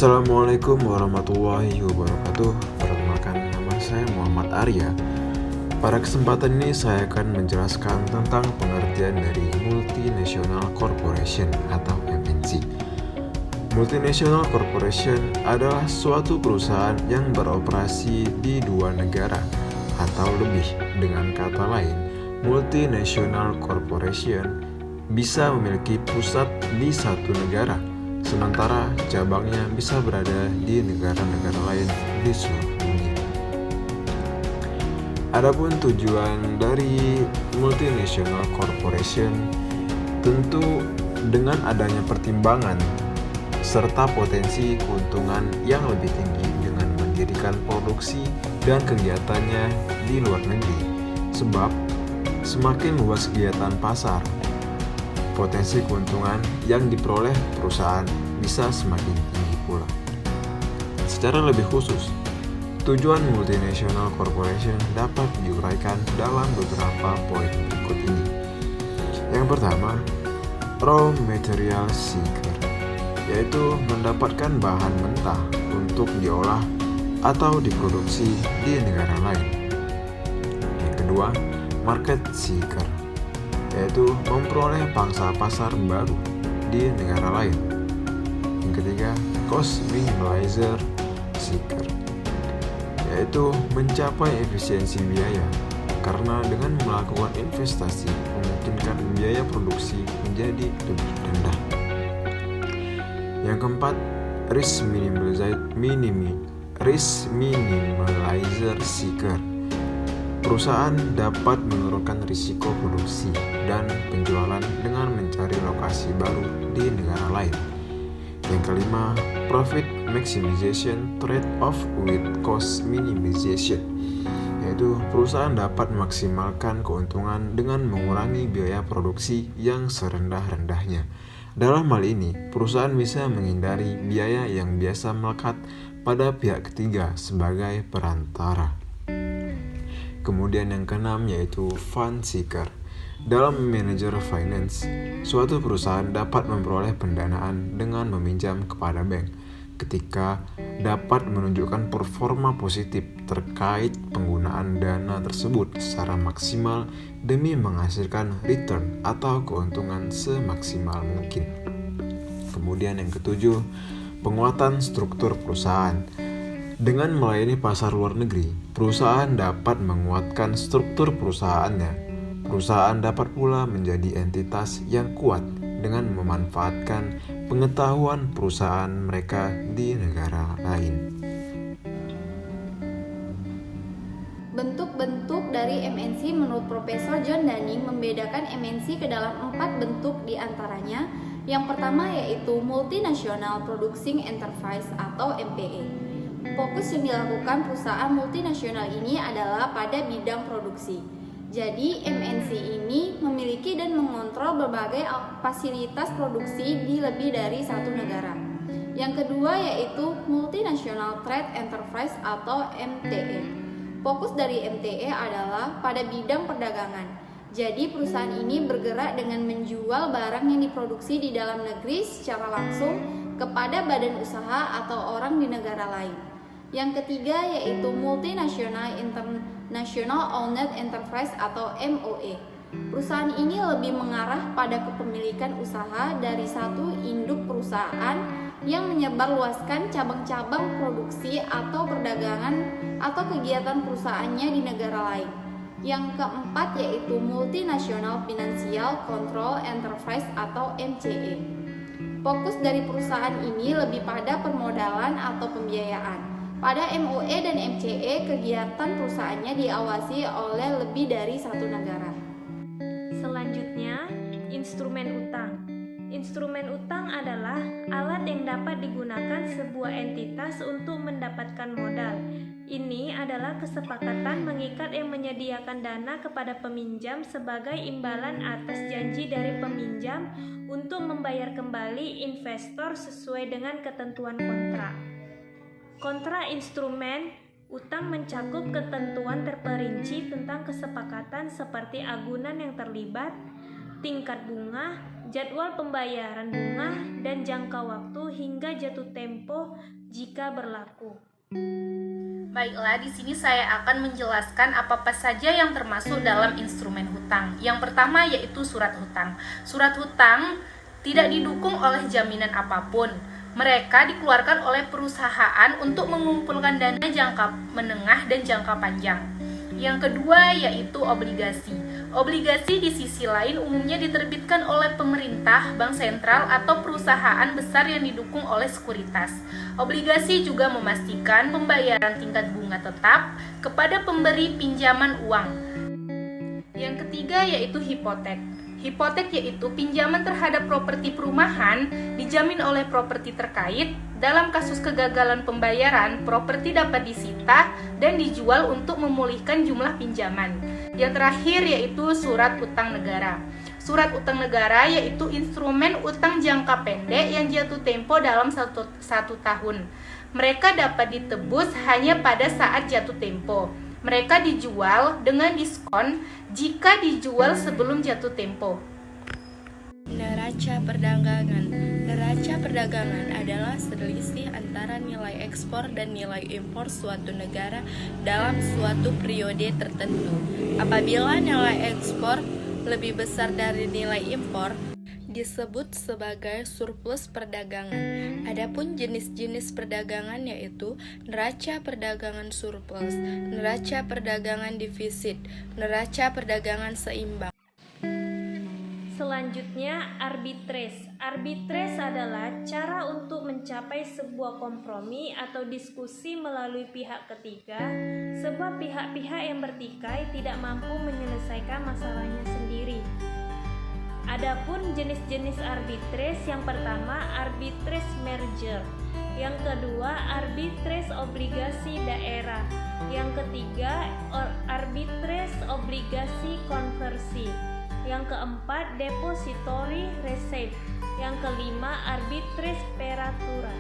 Assalamualaikum warahmatullahi wabarakatuh. Perkenalkan, nama saya Muhammad Arya. Pada kesempatan ini saya akan menjelaskan tentang pengertian dari Multinational Corporation atau MNC. Multinational Corporation adalah suatu perusahaan yang beroperasi di dua negara atau lebih. Dengan kata lain, Multinational Corporation bisa memiliki pusat di satu negara, sementara cabangnya bisa berada di negara-negara lain di seluruh dunia. Adapun tujuan dari Multinational Corporation, tentu dengan adanya pertimbangan serta potensi keuntungan yang lebih tinggi dengan mendirikan produksi dan kegiatannya di luar negeri. Sebab semakin luas kegiatan pasar, potensi keuntungan yang diperoleh perusahaan bisa semakin tinggi pula. Secara lebih khusus, tujuan Multinational Corporation dapat diuraikan dalam beberapa poin berikut ini. Yang pertama, raw material seeker, yaitu mendapatkan bahan mentah untuk diolah atau diproduksi di negara lain. Yang kedua, market seeker, yaitu memperoleh pangsa pasar baru di negara lain. Yang ketiga, cost minimizer seeker, yaitu mencapai efisiensi biaya karena dengan melakukan investasi memungkinkan biaya produksi menjadi lebih rendah. Yang keempat, risk minimizer seeker, perusahaan dapat menurunkan risiko produksi dan penjualan dengan mencari lokasi baru di negara lain. Yang kelima, profit maximization trade-off with cost minimization, yaitu perusahaan dapat memaksimalkan keuntungan dengan mengurangi biaya produksi yang serendah-rendahnya. Dalam hal ini, perusahaan bisa menghindari biaya yang biasa melekat pada pihak ketiga sebagai perantara. Kemudian yang keenam yaitu fund seeker. Dalam manajer finance, suatu perusahaan dapat memperoleh pendanaan dengan meminjam kepada bank ketika dapat menunjukkan performa positif terkait penggunaan dana tersebut secara maksimal demi menghasilkan return atau keuntungan semaksimal mungkin. Kemudian yang ketujuh, penguatan struktur perusahaan. Dengan melayani pasar luar negeri, perusahaan dapat menguatkan struktur perusahaannya. Perusahaan dapat pula menjadi entitas yang kuat dengan memanfaatkan pengetahuan perusahaan mereka di negara lain. Bentuk-bentuk dari MNC menurut Profesor John Dunning membedakan MNC ke dalam 4 bentuk diantaranya. Yang pertama yaitu Multinational Producing Enterprise atau MPE. Fokus yang dilakukan perusahaan multinasional ini adalah pada bidang produksi. Jadi MNC ini memiliki dan mengontrol berbagai fasilitas produksi di lebih dari satu negara. Yang kedua yaitu Multinational Trade Enterprise atau MTE. Fokus dari MTE adalah pada bidang perdagangan. Jadi perusahaan ini bergerak dengan menjual barang yang diproduksi di dalam negeri secara langsung kepada badan usaha atau orang di negara lain. Yang ketiga yaitu Multinational International Owned Enterprise atau MOE. Perusahaan ini lebih mengarah pada kepemilikan usaha dari satu induk perusahaan yang menyebarluaskan cabang-cabang produksi atau perdagangan atau kegiatan perusahaannya di negara lain. Yang keempat yaitu Multinational Financial Control Enterprise atau MCE. Fokus dari perusahaan ini lebih pada permodalan atau pembiayaan. Pada MOE dan MCE, kegiatan perusahaannya diawasi oleh lebih dari satu negara. Selanjutnya, instrumen utang. Instrumen utang adalah alat yang dapat digunakan sebuah entitas untuk mendapatkan modal. Ini adalah kesepakatan mengikat yang menyediakan dana kepada peminjam sebagai imbalan atas janji dari peminjam untuk membayar kembali investor sesuai dengan ketentuan kontrak. Kontra instrumen utang mencakup ketentuan terperinci tentang kesepakatan seperti agunan yang terlibat, tingkat bunga, jadwal pembayaran bunga, dan jangka waktu hingga jatuh tempo jika berlaku. Baiklah, di sini saya akan menjelaskan apa saja yang termasuk dalam instrumen hutang. Yang pertama yaitu surat hutang. Surat hutang tidak didukung oleh jaminan apapun. Mereka dikeluarkan oleh perusahaan untuk mengumpulkan dana jangka menengah dan jangka panjang. Yang kedua yaitu obligasi. Obligasi di sisi lain umumnya diterbitkan oleh pemerintah, bank sentral, atau perusahaan besar yang didukung oleh sekuritas. Obligasi juga memastikan pembayaran tingkat bunga tetap kepada pemberi pinjaman uang. Yang ketiga yaitu hipotek. Hipotek yaitu pinjaman terhadap properti perumahan dijamin oleh properti terkait. Dalam kasus kegagalan pembayaran, properti dapat disita dan dijual untuk memulihkan jumlah pinjaman. Yang terakhir yaitu surat utang negara. Surat utang negara yaitu instrumen utang jangka pendek yang jatuh tempo dalam satu tahun. Mereka dapat ditebus hanya pada saat jatuh tempo. Mereka dijual dengan diskon jika dijual sebelum jatuh tempo. Neraca perdagangan. Neraca perdagangan adalah selisih antara nilai ekspor dan nilai impor suatu negara dalam suatu periode tertentu. Apabila nilai ekspor lebih besar dari nilai impor, disebut sebagai surplus perdagangan. Adapun jenis-jenis perdagangan yaitu neraca perdagangan surplus, neraca perdagangan defisit, neraca perdagangan seimbang. Selanjutnya, arbitrase. Arbitrase adalah cara untuk mencapai sebuah kompromi atau diskusi melalui pihak ketiga, sebab pihak-pihak yang bertikai tidak mampu menyelesaikan masalahnya sendiri. Adapun jenis-jenis arbitrase, yang pertama arbitrase merger, yang kedua arbitrase obligasi daerah, yang ketiga arbitrase obligasi konversi, yang keempat depository receipt, yang kelima arbitrase peratura.